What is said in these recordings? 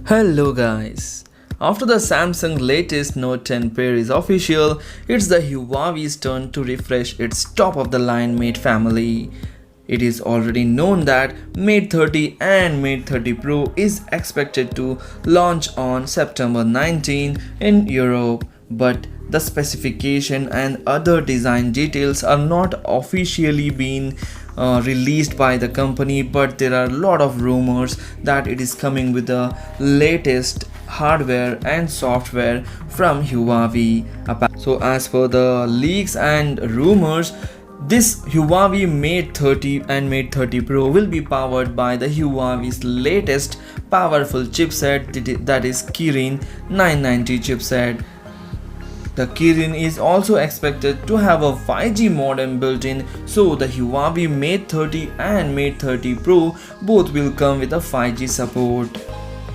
Hello guys. After the Samsung latest Note 10 pair is official, it's the Huawei's turn to refresh its top of the line Mate family. It is already known that Mate 30 and Mate 30 Pro is expected to launch on September 19 in Europe, but the specification and other design details are not officially being released by the company, but there are a lot of rumors that it is coming with the latest hardware and software from Huawei. So as per the leaks and rumors, this Huawei Mate 30 and Mate 30 Pro will be powered by the Huawei's latest powerful chipset, that is Kirin 990 chipset. The Kirin is also expected to have a 5G modem built in, so the Huawei Mate 30 and Mate 30 Pro both will come with a 5G support.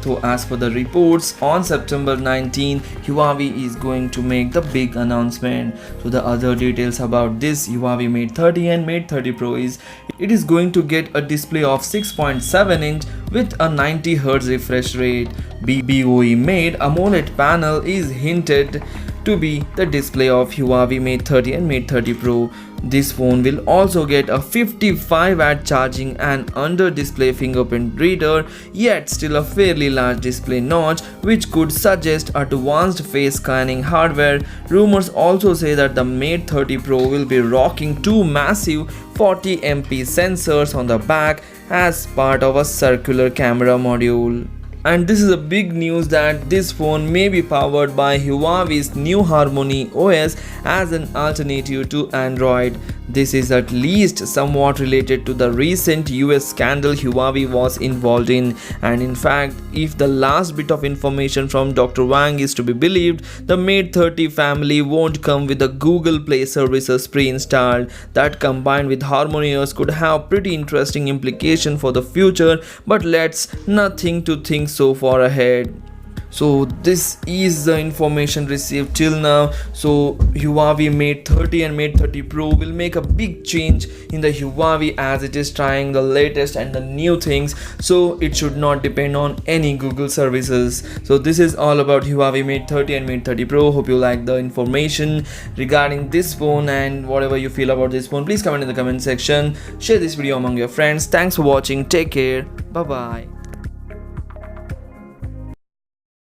So as per the reports, on September 19, Huawei is going to make the big announcement. So the other details about this Huawei Mate 30 and Mate 30 Pro is it is going to get a display of 6.7 inch with a 90 Hz refresh rate. BOE made AMOLED panel is hinted to be the display of Huawei Mate 30 and Mate 30 Pro. This phone will also get a 55W charging and under display fingerprint reader, yet still a fairly large display notch which could suggest advanced face scanning hardware. Rumors also say that the Mate 30 Pro will be rocking two massive 40MP sensors on the back as part of a circular camera module. And this is a big news that this phone may be powered by Huawei's new Harmony OS as an alternative to Android. This is at least somewhat related to the recent US scandal Huawei was involved in, and in fact, if the last bit of information from Dr. Wang is to be believed, the Mate 30 family won't come with the Google Play services pre-installed. That combined with Harmony OS could have pretty interesting implication for the future, but let's nothing to think so far ahead. So this is the information received till now. So Huawei Mate 30 and Mate 30 Pro will make a big change in the Huawei as it is trying the latest and the new things, so it should not depend on any Google services. So this is all about Huawei Mate 30 and Mate 30 Pro. Hope you like the information regarding this phone, and whatever you feel about this phone, please comment in the comment section. Share this video among your friends. Thanks for watching. Take care. Bye bye.